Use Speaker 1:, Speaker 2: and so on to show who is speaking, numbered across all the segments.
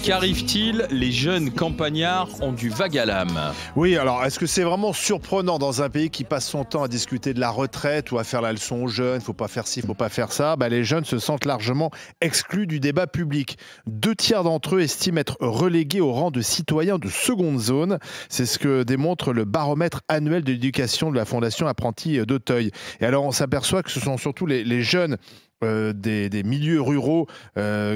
Speaker 1: Qu'arrive-t-il? Les jeunes campagnards ont du vague à l'âme.
Speaker 2: Oui, alors est-ce que c'est vraiment surprenant dans un pays qui passe son temps à discuter de la retraite ou à faire la leçon aux jeunes, faut pas faire ci, faut pas faire ça, les jeunes se sentent largement exclus du débat public. 2 tiers d'entre eux estiment être relégués au rang de citoyens de seconde zone. C'est ce que démontre le baromètre annuel de l'éducation de la Fondation Apprentis d'Auteuil. Et alors on s'aperçoit que ce sont surtout les jeunes des milieux ruraux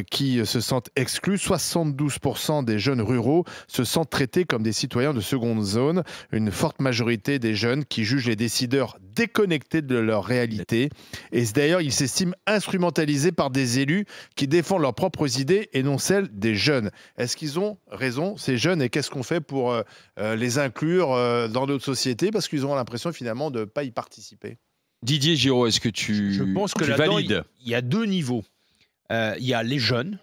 Speaker 2: qui se sentent exclus. 72% des jeunes ruraux se sentent traités comme des citoyens de seconde zone. Une forte majorité des jeunes qui jugent les décideurs déconnectés de leur réalité. Et d'ailleurs, ils s'estiment instrumentalisés par des élus qui défendent leurs propres idées et non celles des jeunes. Est-ce qu'ils ont raison, ces jeunes, et qu'est-ce qu'on fait pour les inclure dans notre société, parce qu'ils ont l'impression finalement de ne pas y participer?
Speaker 1: Didier Giraud, est-ce que tu valides?
Speaker 3: Il y a 2 niveaux. Il y a les jeunes,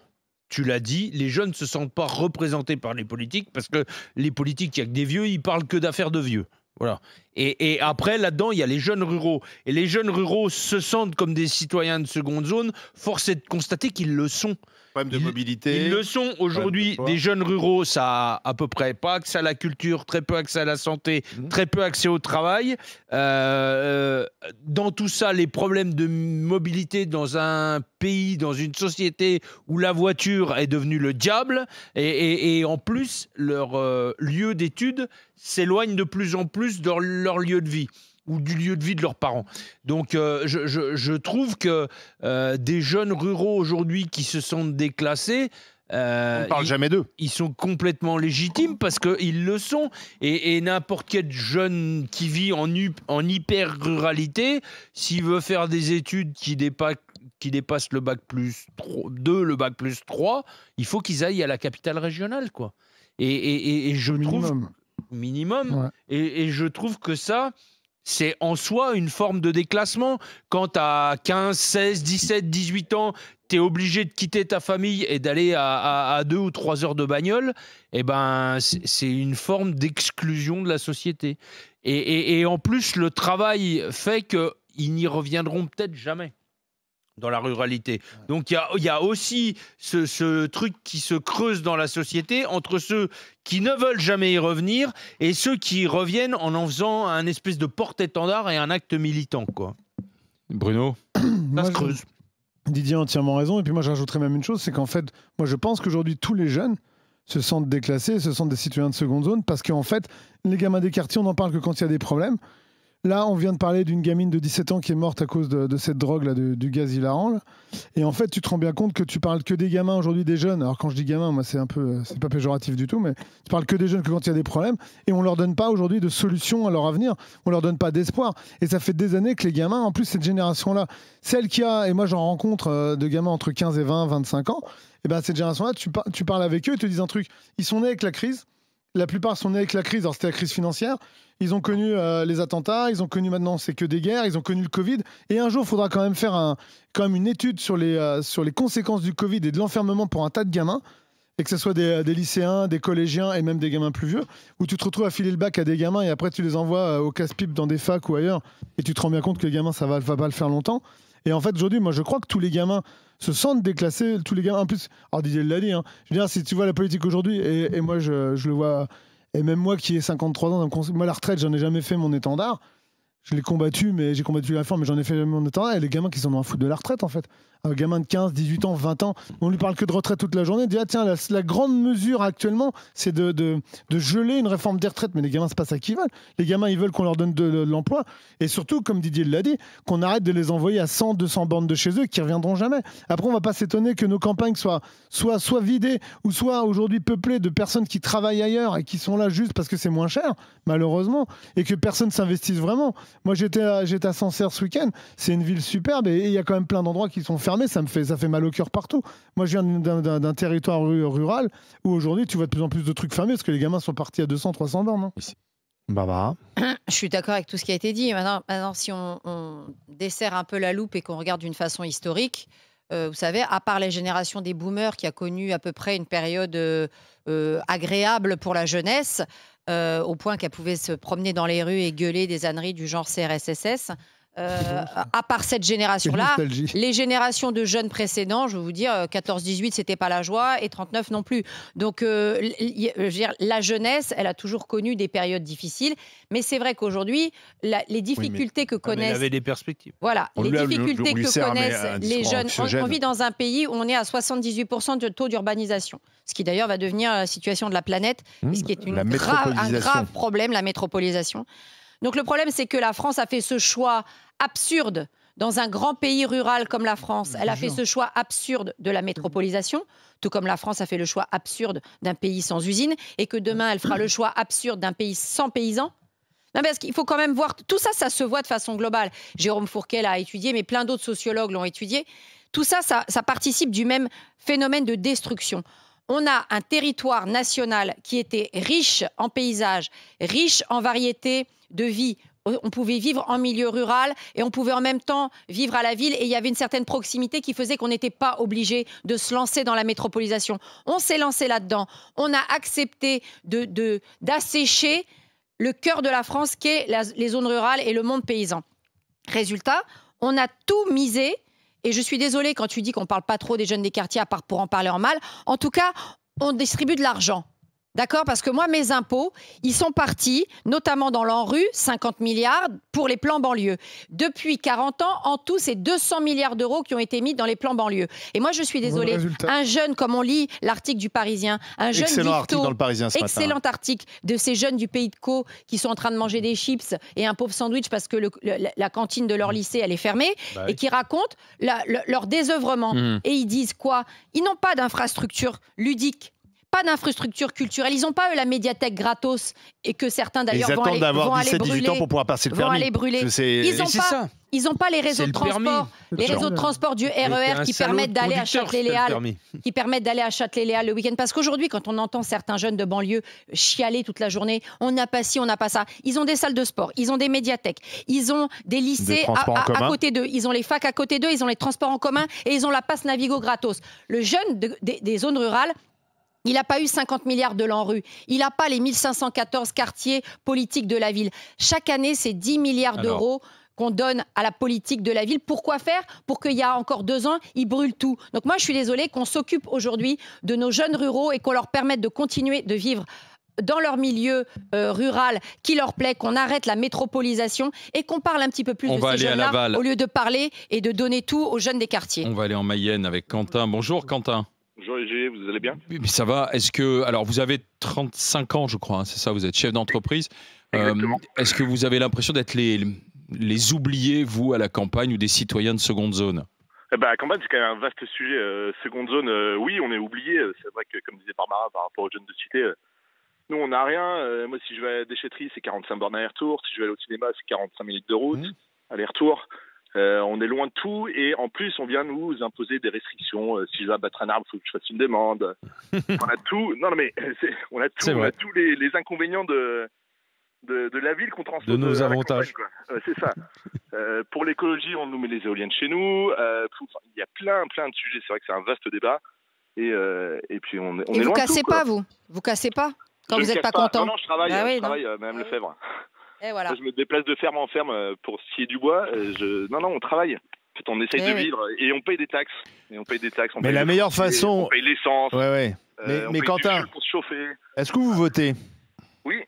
Speaker 3: tu l'as dit, les jeunes ne se sentent pas représentés par les politiques, parce que les politiques, il n'y a que des vieux, ils parlent que d'affaires de vieux. Voilà. Et après, là-dedans, il y a les jeunes ruraux. Et les jeunes ruraux se sentent comme des citoyens de seconde zone. Force est de constater qu'ils le sont.
Speaker 2: Problème de mobilité.
Speaker 3: Ils le sont aujourd'hui. Des jeunes ruraux, ça a à peu près pas accès à la culture, très peu accès à la santé, très peu accès au travail. Dans tout ça, les problèmes de mobilité dans un pays, dans une société où la voiture est devenue le diable, et en plus, leur lieu d'études s'éloigne de plus en plus de leur lieu de vie, ou du lieu de vie de leurs parents. Donc je trouve que des jeunes ruraux aujourd'hui qui se sentent déclassés,
Speaker 2: on ne parle jamais d'eux.
Speaker 3: Ils sont complètement légitimes parce qu'ils le sont. Et n'importe quel jeune qui vit en hyper-ruralité, s'il veut faire des études qui dépassent le bac plus 2, le bac plus 3, il faut qu'ils aillent à la capitale régionale, quoi. Et je trouve... Minimum. Ouais. Et je trouve que ça... c'est en soi une forme de déclassement. Quand tu as 15, 16, 17, 18 ans, tu es obligé de quitter ta famille et d'aller à 2 ou 3 heures de bagnole, c'est une forme d'exclusion de la société. Et en plus, le travail fait qu'ils n'y reviendront peut-être jamais dans la ruralité. Donc il y a aussi ce truc qui se creuse dans la société entre ceux qui ne veulent jamais y revenir et ceux qui y reviennent en faisant un espèce de porte-étendard et un acte militant, quoi.
Speaker 1: Bruno,
Speaker 4: ça se creuse. Didier a entièrement raison. Et puis moi, j'ajouterais même une chose, c'est qu'en fait, moi, je pense qu'aujourd'hui, tous les jeunes se sentent déclassés, se sentent des citoyens de seconde zone, parce qu'en fait, les gamins des quartiers, on n'en parle que quand il y a des problèmes. Là, on vient de parler d'une gamine de 17 ans qui est morte à cause de cette drogue-là, du gaz hilarant. Là. Et en fait, tu te rends bien compte que tu parles que des gamins aujourd'hui, des jeunes. Alors quand je dis gamins, moi, c'est pas péjoratif du tout, mais tu parles que des jeunes que quand il y a des problèmes. Et on leur donne pas aujourd'hui de solution à leur avenir. On leur donne pas d'espoir. Et ça fait des années que les gamins, en plus, cette génération-là, celle qui a, et moi j'en rencontre de gamins entre 15 et 20, 25 ans, et cette génération-là, tu parles avec eux, ils te disent un truc. Ils sont nés avec la crise. La plupart sont nés avec la crise. Alors c'était la crise financière. Ils ont connu les attentats, ils ont connu maintenant c'est que des guerres, ils ont connu le Covid. Et un jour, il faudra quand même faire une étude sur les conséquences du Covid et de l'enfermement pour un tas de gamins, et que ce soit des lycéens, des collégiens et même des gamins plus vieux, où tu te retrouves à filer le bac à des gamins et après tu les envoies au casse-pipe dans des facs ou ailleurs, et tu te rends bien compte que les gamins, ça va pas le faire longtemps. Et en fait, aujourd'hui, moi, je crois que tous les gamins se sentent déclassés, tous les gamins. En plus, alors Didier l'a dit, hein, je veux dire, si tu vois la politique aujourd'hui, et moi, je le vois... Et même moi qui ai 53 ans, moi la retraite, j'en ai jamais fait mon étendard. Je l'ai combattu, mais j'ai combattu la réforme, mais j'en ai fait mon étendard. Et les gamins qui s'en ont à foutre de la retraite, en fait. Un gamin de 15, 18 ans, 20 ans, on lui parle que de retraite toute la journée. Il dit, ah tiens, la grande mesure actuellement, c'est de geler une réforme des retraites. Mais les gamins, c'est pas ça qu'ils veulent. Les gamins, ils veulent qu'on leur donne de l'emploi. Et surtout, comme Didier l'a dit, qu'on arrête de les envoyer à 100, 200 bornes de chez eux qui reviendront jamais. Après, on va pas s'étonner que nos campagnes soient vidées ou soient aujourd'hui peuplées de personnes qui travaillent ailleurs et qui sont là juste parce que c'est moins cher, malheureusement, et que personne s'investisse vraiment. Moi, j'étais à Sancerre ce week-end. C'est une ville superbe et il y a quand même plein d'endroits qui sont fermés. Ça fait mal au cœur partout. Moi, je viens d'un territoire rural où aujourd'hui, tu vois de plus en plus de trucs fermés parce que les gamins sont partis à 200, 300 bornes. Hein.
Speaker 2: Barbara.
Speaker 5: Je suis d'accord avec tout ce qui a été dit. Maintenant si on desserre un peu la loupe et qu'on regarde d'une façon historique, vous savez, à part les générations des boomers qui a connu à peu près une période agréable pour la jeunesse, au point qu'elle pouvait se promener dans les rues et gueuler des âneries du genre CRSSS, à part cette génération-là, les générations de jeunes précédents, je vais vous dire, 14-18, c'était pas la joie, et 39 non plus. Donc, je veux dire, la jeunesse, elle a toujours connu des périodes difficiles, mais c'est vrai qu'aujourd'hui, les difficultés que connaissent...
Speaker 3: Elle avait des perspectives.
Speaker 5: Voilà, les difficultés que connaissent les jeunes. On vit dans un pays où on est à 78% de taux d'urbanisation, ce qui d'ailleurs va devenir la situation de la planète, ce qui est un grave problème, la métropolisation. Donc le problème, c'est que la France a fait ce choix absurde dans un grand pays rural comme la France. Elle a fait ce choix absurde de la métropolisation, tout comme la France a fait le choix absurde d'un pays sans usine, et que demain, elle fera le choix absurde d'un pays sans paysans. Non, parce qu'il faut quand même voir, tout ça, ça se voit de façon globale. Jérôme Fourquet l'a étudié, mais plein d'autres sociologues l'ont étudié. Tout ça, ça participe du même phénomène de destruction. On a un territoire national qui était riche en paysages, riche en variétés de vie. On pouvait vivre en milieu rural et on pouvait en même temps vivre à la ville, et il y avait une certaine proximité qui faisait qu'on n'était pas obligé de se lancer dans la métropolisation. On s'est lancé là-dedans. On a accepté d'assécher le cœur de la France qu'est les zones rurales et le monde paysan. Résultat, on a tout misé. Et je suis désolée quand tu dis qu'on ne parle pas trop des jeunes des quartiers, à part pour en parler en mal. En tout cas, on distribue de l'argent. D'accord? Parce que moi, mes impôts, ils sont partis, notamment dans l'ANRU, 50 milliards pour les plans banlieue. Depuis 40 ans, en tout, c'est 200 milliards d'euros qui ont été mis dans les plans banlieue. Et moi, je suis désolée, un jeune, comme on lit l'article du Parisien, un jeune
Speaker 2: excellent article dans le Parisien ce matin.
Speaker 5: Excellent article de ces jeunes du Pays de Caux qui sont en train de manger des chips et un pauvre sandwich parce que la cantine de leur lycée, elle est fermée, et qui racontent leur désœuvrement. Et ils disent quoi? Ils n'ont pas d'infrastructure ludique, pas d'infrastructure culturelle. Ils n'ont pas eu la médiathèque gratos, et que certains d'ailleurs vont aller brûler. Ils attendent d'avoir 17-18 ans
Speaker 2: pour pouvoir passer le permis.
Speaker 5: Ils n'ont pas les réseaux de transport, du RER qui permettent d'aller à Châtelet-Léal, le week-end. Parce qu'aujourd'hui, quand on entend certains jeunes de banlieue chialer toute la journée, on n'a pas ci, on n'a pas ça. Ils ont des salles de sport, ils ont des médiathèques, ils ont des lycées à côté d'eux, ils ont les facs à côté d'eux, ils ont les transports en commun, et ils ont la passe Navigo gratos. Le jeune des zones rurales, il n'a pas eu 50 milliards de l'ANRU. Il n'a pas les 1514 quartiers politiques de la ville. Chaque année, c'est 10 milliards d'euros qu'on donne à la politique de la ville. Pourquoi faire? Pour qu'il y a encore 2 ans, ils brûlent tout. Donc moi, je suis désolée qu'on s'occupe aujourd'hui de nos jeunes ruraux et qu'on leur permette de continuer de vivre dans leur milieu rural qui leur plaît, qu'on arrête la métropolisation et qu'on parle un petit peu plus de ces jeunes-là au lieu de parler et de donner tout aux jeunes des quartiers.
Speaker 1: On va aller en Mayenne avec Quentin. Bonjour Quentin.
Speaker 6: Bonjour Léger, vous allez bien?
Speaker 1: Oui, mais ça va. Alors vous avez 35 ans, je crois, hein, c'est ça, vous êtes chef d'entreprise. Est-ce que vous avez l'impression d'être les oubliés, vous, à la campagne, ou des citoyens de seconde zone?
Speaker 6: La campagne, c'est quand même un vaste sujet. Seconde zone, oui, on est oubliés. C'est vrai que, comme disait Barbara, par rapport aux jeunes de cité, nous, on n'a rien. Moi, si je vais à la déchetterie, c'est 45 bornes aller-retour. Si je vais aller au cinéma, c'est 45 minutes de route, aller-retour. On est loin de tout, et en plus on vient nous imposer des restrictions. Si je vais abattre un arbre, il faut que je fasse une demande. On a tout. Non, mais on a tous les inconvénients de la ville qu'on transpose.
Speaker 1: De nos avantages.
Speaker 6: C'est ça. Pour l'écologie, on nous met les éoliennes chez nous. Il y a plein de sujets. C'est vrai que c'est un vaste débat. Et puis on est loin de tout.
Speaker 5: Vous cassez pas, vous cassez pas quand vous n'êtes pas content?
Speaker 6: Non, je travaille. Madame Lefebvre.
Speaker 5: Et voilà.
Speaker 6: Je me déplace de ferme en ferme pour scier du bois. Non, on travaille. En fait, on essaye de vivre, et on paye des taxes.
Speaker 2: Mais la meilleure façon...
Speaker 6: On paye l'essence.
Speaker 2: Mais Quentin,
Speaker 6: pour se chauffer.
Speaker 2: Est-ce que vous votez?
Speaker 6: Oui.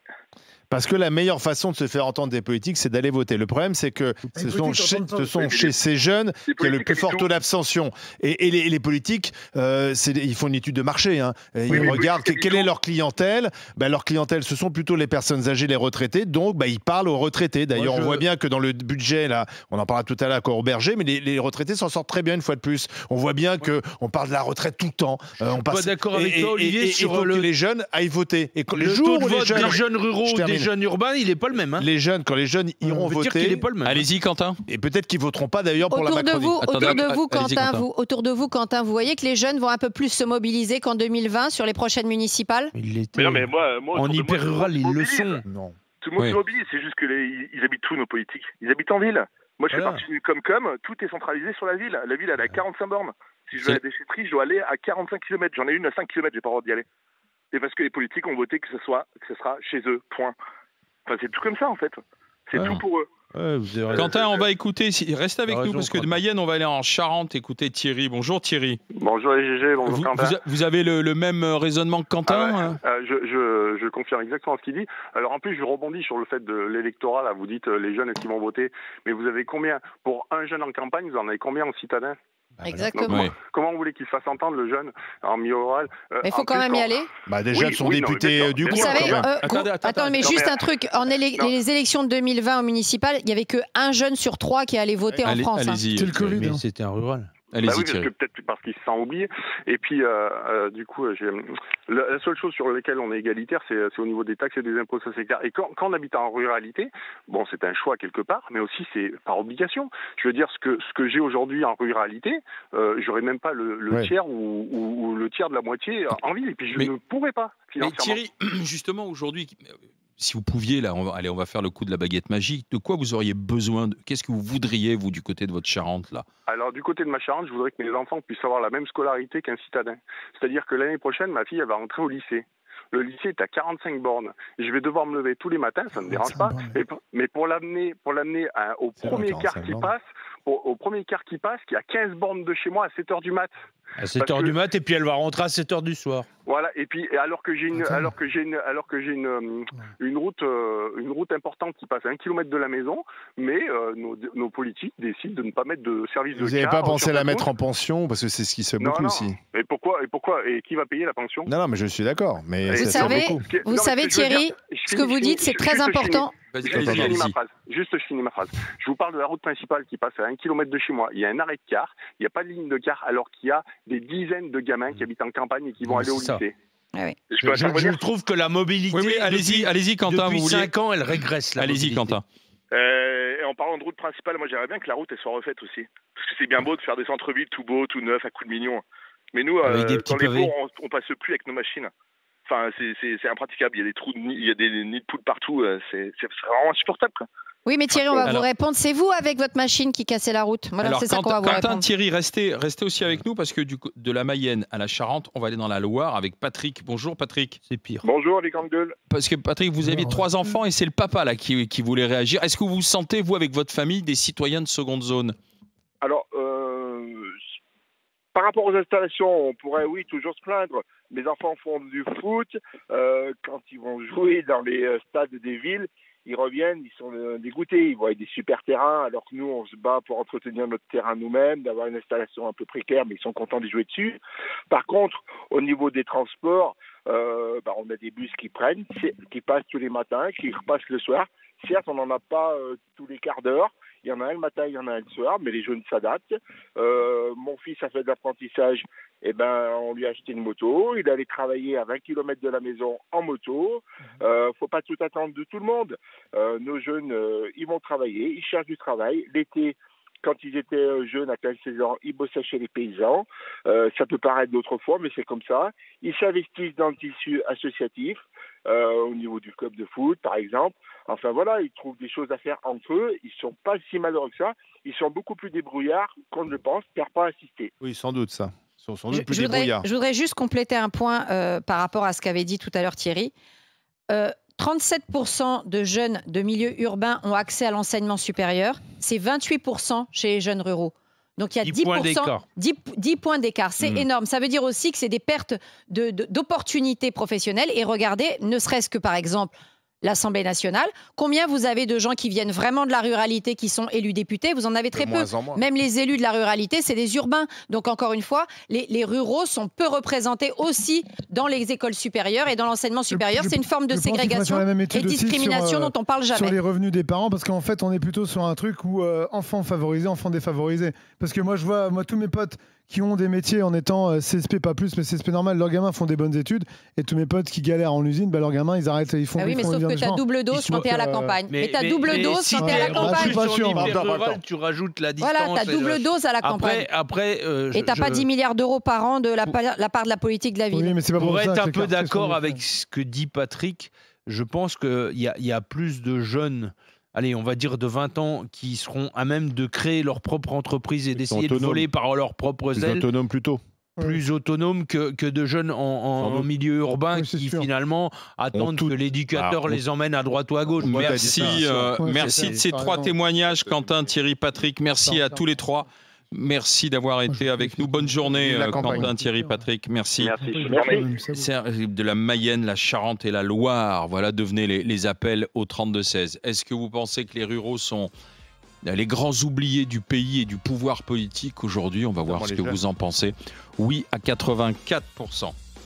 Speaker 2: Parce que la meilleure façon de se faire entendre des politiques, c'est d'aller voter. Le problème, c'est que ce sont chez ces jeunes qu'il y a le plus fort taux d'abstention. Et les politiques, ils font une étude de marché. Hein. Ils regardent quelle est leur clientèle. Leur clientèle, ce sont plutôt les personnes âgées, les retraités. Donc, ils parlent aux retraités. D'ailleurs, on voit bien que dans le budget, là, on en parlera tout à l'heure au Berger, mais les retraités s'en sortent très bien une fois de plus. On voit bien qu'on parle de la retraite tout le temps.
Speaker 3: On passe... Pas d'accord avec toi, Olivier,
Speaker 2: sur que les jeunes aillent voter. Et
Speaker 3: le taux de vote des jeunes ruraux, des jeunes urbains, il n'est pas le même. Hein.
Speaker 2: Quand les jeunes iront voter,
Speaker 1: allez-y Quentin.
Speaker 2: Et peut-être qu'ils voteront pas d'ailleurs pour la Macronie.
Speaker 5: Autour de vous, Quentin, vous voyez que les jeunes vont un peu plus se mobiliser qu'en 2020 sur les prochaines municipales?
Speaker 6: Mais moi,
Speaker 3: en hyper rural, ils le sont.
Speaker 2: Non.
Speaker 6: Tout le monde se mobilise, c'est juste qu'ils habitent tous nos politiques. Ils habitent en ville. Moi, je fais partie du Comcom, tout est centralisé sur la ville. La ville, elle a 45 bornes. Si je vais à la déchetterie, je dois aller à 45 km. J'en ai une à 5 km, j'ai pas le droit d'y aller. Et parce que les politiques ont voté que ce sera chez eux, point. Enfin, c'est tout comme ça, en fait. C'est tout pour eux.
Speaker 3: Ouais, vous avez raison.
Speaker 1: Quentin, on va écouter, reste avec
Speaker 3: T'as
Speaker 1: nous,
Speaker 3: raison,
Speaker 1: parce que de
Speaker 3: Quentin.
Speaker 1: Mayenne, on va aller en Charente écouter Thierry. Bonjour Thierry.
Speaker 6: Bonjour les GG, bonjour
Speaker 1: Vous,
Speaker 6: Quentin.
Speaker 1: vous avez le même raisonnement que Quentin?
Speaker 6: Je confirme exactement ce qu'il dit. Alors en plus, je rebondis sur le fait de l'électorat. Là, vous dites les jeunes est-ce qu'ils vont voter, mais vous avez combien pour un jeune en campagne? Vous en avez combien en citadin?
Speaker 5: Exactement.
Speaker 1: Oui.
Speaker 6: Comment vous voulez qu'il se fasse entendre le jeune en milieu rural?
Speaker 5: Mais il faut quand même y aller.
Speaker 2: Bah, des
Speaker 6: Oui,
Speaker 2: jeunes sont
Speaker 6: oui, non,
Speaker 2: députés
Speaker 6: bien sûr,
Speaker 2: du
Speaker 6: bien
Speaker 5: Vous
Speaker 2: groupe.
Speaker 6: sûr.
Speaker 5: savez,
Speaker 2: quand même.
Speaker 5: attends, mais
Speaker 6: non,
Speaker 5: juste
Speaker 6: mais-
Speaker 5: un truc. Les élections de 2020 au municipal, il n'y avait qu'un jeune sur 3 qui allait voter en France. hein.
Speaker 1: Allez-y.
Speaker 4: C'était le Covid.
Speaker 3: Mais
Speaker 4: hein.
Speaker 3: c'était un rural.
Speaker 6: Bah
Speaker 1: Allez-y
Speaker 6: oui, parce
Speaker 1: Thierry.
Speaker 6: que peut-être parce qu'il se sent oublié. Et puis, du coup, la seule chose sur laquelle on est égalitaire, c'est au niveau des taxes et des impôts, ça c'est clair. Et quand on habite en ruralité, bon, c'est un choix quelque part, mais aussi c'est par obligation. Je veux dire, ce que j'ai aujourd'hui en ruralité, j'aurais même pas le
Speaker 2: Ouais.
Speaker 6: tiers ou le tiers de la moitié en ville. Et puis, je
Speaker 1: Mais-
Speaker 6: ne pourrais pas
Speaker 1: Mais
Speaker 6: financièrement.
Speaker 1: Thierry, justement aujourd'hui, si vous pouviez, là, on va faire le coup de la baguette magique. De quoi vous auriez besoin? Qu'est-ce que vous voudriez, vous, du côté de votre Charente, là?
Speaker 6: Alors, du côté de ma Charente, je voudrais que mes enfants puissent avoir la même scolarité qu'un citadin. C'est-à-dire que l'année prochaine, ma fille, elle va rentrer au lycée. Le lycée est à 45 bornes. Je vais devoir me lever tous les matins, ça ne me dérange
Speaker 4: 45
Speaker 6: pas.
Speaker 4: bornes.
Speaker 6: Mais pour l'amener au
Speaker 2: C'est
Speaker 6: premier
Speaker 2: vrai,
Speaker 6: quart
Speaker 2: 45
Speaker 6: qui
Speaker 2: bornes.
Speaker 6: passe, au premier quart qui passe, qui est à 15 bornes de chez moi à 7h du mat.
Speaker 3: À 7h du mat, et puis elle va rentrer à 7h du soir.
Speaker 6: Voilà. Et puis, alors que j'ai une route importante qui passe à 1 kilomètre de la maison, mais nos politiques décident de ne pas mettre de service de
Speaker 2: Vous n'avez
Speaker 6: car
Speaker 2: pas pensé
Speaker 6: sur
Speaker 2: la
Speaker 6: cette
Speaker 2: mettre
Speaker 6: route.
Speaker 2: en pension? Parce que c'est ce qui se fait
Speaker 6: Non,
Speaker 2: beaucoup
Speaker 6: non.
Speaker 2: aussi.
Speaker 6: Et pourquoi Et qui va payer la pension?
Speaker 2: Non, mais je suis d'accord. Mais
Speaker 6: Vous
Speaker 2: ça se fait
Speaker 5: savez,
Speaker 2: beaucoup.
Speaker 5: Vous savez, Thierry, ce que vous dites, c'est très important.
Speaker 1: Vas-y,
Speaker 6: Je
Speaker 1: allez-y,
Speaker 6: finis
Speaker 1: allez-y.
Speaker 6: ma phrase. Juste, je finis ma phrase. Je vous parle de la route principale qui passe à 1 kilomètre de chez moi. Il y a un arrêt de car, il n'y a pas de ligne de car, alors qu'il y a des dizaines de gamins qui habitent en campagne et qui vont
Speaker 3: Oui,
Speaker 6: aller au
Speaker 3: c'est ça.
Speaker 6: lycée.
Speaker 5: Ah oui.
Speaker 6: Je peux
Speaker 3: Je
Speaker 6: intervenir
Speaker 3: trouve que la mobilité.
Speaker 1: Oui, allez-y, Quentin,
Speaker 3: Depuis
Speaker 1: vous vouliez.
Speaker 3: 5 ans, elle régresse. la
Speaker 1: Allez-y,
Speaker 3: mobilité.
Speaker 1: Quentin.
Speaker 6: Et en parlant de route principale, moi j'aimerais bien que la route elle soit refaite aussi. Parce que c'est bien beau de faire des centres-villes tout beaux, tout neufs, à coups de millions. Mais nous,
Speaker 3: Avec des petits
Speaker 6: dans les
Speaker 3: pavés.
Speaker 6: bourgs, on passe plus avec nos machines. Enfin, c'est impraticable. Il y a des trous, il y a des nids de poules partout. C'est vraiment insupportable, quoi.
Speaker 5: Oui, mais Thierry, on va vous
Speaker 1: Alors-
Speaker 5: répondre. C'est vous avec votre machine qui cassait la route. Voilà,
Speaker 1: Alors,
Speaker 5: c'est ça qu'on va vous
Speaker 1: Quentin,
Speaker 5: répondre.
Speaker 1: Thierry, restez aussi avec nous parce que de la Mayenne à la Charente, on va aller dans la Loire avec Patrick. Bonjour Patrick.
Speaker 3: C'est pire.
Speaker 6: Bonjour les grandes gueules.
Speaker 1: Parce que Patrick, vous aviez
Speaker 4: Ouais.
Speaker 1: 3 enfants et c'est le papa là qui voulait réagir. Est-ce que vous vous sentez, vous, avec votre famille, des citoyens de seconde zone?
Speaker 7: Alors, par rapport aux installations, on pourrait, oui, toujours se plaindre. Mes enfants font du foot. Quand ils vont jouer dans les stades des villes, ils reviennent, ils sont dégoûtés. Ils voient des super terrains, alors que nous, on se bat pour entretenir notre terrain nous-mêmes, d'avoir une installation un peu précaire, mais ils sont contents d'y jouer dessus. Par contre, au niveau des transports, on a des bus qui passent tous les matins, qui repassent le soir. Certes, on n'en a pas tous les quarts d'heure. Il y en a un le matin, il y en a un le soir, mais les jeunes s'adaptent. Mon fils a fait de l'apprentissage, on lui a acheté une moto. Il allait travailler à 20 km de la maison en moto. Faut pas tout attendre de tout le monde. Nos jeunes, ils vont travailler, ils cherchent du travail. L'été, quand ils étaient jeunes, à 15-16 ans, ils bossaient chez les paysans. Ça peut paraître d'autres fois, mais c'est comme ça. Ils s'investissent dans le tissu associatif, au niveau du club de foot, par exemple. Enfin voilà, ils trouvent des choses à faire entre eux. Ils sont pas si malheureux que ça. Ils sont beaucoup plus débrouillards qu'on ne le pense, car pas assistés.
Speaker 2: Oui, sans doute, ça. Ils sont sans doute
Speaker 5: Je,
Speaker 2: plus
Speaker 5: je voudrais,
Speaker 2: débrouillards.
Speaker 5: je voudrais juste compléter un point par rapport à ce qu'avait dit tout à l'heure Thierry. 37% de jeunes de milieu urbain ont accès à l'enseignement supérieur. C'est 28% chez les jeunes ruraux. Donc il y a
Speaker 3: 10 points d'écart.
Speaker 5: 10 points d'écart. C'est énorme. Ça veut dire aussi que c'est des pertes d'opportunités professionnelles. Et regardez, ne serait-ce que par exemple l'Assemblée nationale, combien vous avez de gens qui viennent vraiment de la ruralité, qui sont élus députés? Vous en avez très
Speaker 2: De
Speaker 5: peu.
Speaker 2: moins en moins.
Speaker 5: Même les élus de la ruralité, c'est des urbains. Donc encore une fois, les ruraux sont peu représentés aussi dans les écoles supérieures et dans l'enseignement supérieur. C'est une forme de
Speaker 4: je pense qu'il faudrait
Speaker 5: ségrégation
Speaker 4: faire la même
Speaker 5: et
Speaker 4: étude
Speaker 5: de
Speaker 4: aussi
Speaker 5: discrimination
Speaker 4: sur,
Speaker 5: dont on parle
Speaker 4: sur
Speaker 5: jamais.
Speaker 4: les revenus des parents, parce qu'en fait, on est plutôt sur un truc où enfants favorisés, enfants défavorisés. Parce que moi, je vois tous mes potes qui ont des métiers en étant CSP, pas plus, mais CSP normal, leurs gamins font des bonnes études. Et tous mes potes qui galèrent en usine, leurs gamins, ils arrêtent, ils font.
Speaker 5: Ah oui,
Speaker 4: ils
Speaker 5: mais
Speaker 4: font
Speaker 5: sauf
Speaker 4: bien
Speaker 5: que
Speaker 4: des
Speaker 5: tu as
Speaker 4: gens.
Speaker 5: double dose
Speaker 4: Ils
Speaker 5: quand tu es à la
Speaker 4: sont,
Speaker 5: campagne. Mais tu as double dose
Speaker 3: si
Speaker 5: quand tu es à la
Speaker 3: t'es
Speaker 5: campagne.
Speaker 4: pas sûr.
Speaker 3: rural, tu rajoutes la distance.
Speaker 5: Voilà, tu as double dose à la campagne.
Speaker 3: Après,
Speaker 5: Et tu n'as pas 10 milliards d'euros par an de la part de la politique de la ville.
Speaker 4: Oui, mais c'est pas pour
Speaker 3: Pour
Speaker 4: ça
Speaker 3: être
Speaker 4: que
Speaker 3: un
Speaker 4: les
Speaker 3: peu
Speaker 4: quartiers
Speaker 3: d'accord
Speaker 4: sont
Speaker 3: avec ce que dit Patrick, je pense qu'il y a plus de jeunes, allez, on va dire de 20 ans, qui seront à même de créer leur propre entreprise et d'essayer de
Speaker 2: autonomes.
Speaker 3: voler par leurs propres
Speaker 2: Ils sont
Speaker 3: ailes.
Speaker 2: autonomes plus tôt.
Speaker 3: plus autonomes que de jeunes en milieu urbain qui finalement attendent que l'éducateur les emmène à droite ou à gauche.
Speaker 1: Merci, merci de ces 3 témoignages, Quentin, Thierry, Patrick. Merci à tous les 3. Merci d'avoir été avec nous. Bonne journée, Quentin, Thierry, Patrick. Merci. C'est de la Mayenne, la Charente et la Loire. Voilà, devenez les appels au 32-16. Est-ce que vous pensez que les ruraux sont les grands oubliés du pays et du pouvoir politique aujourd'hui? On va voir ce que vous en pensez. Oui, à 84%.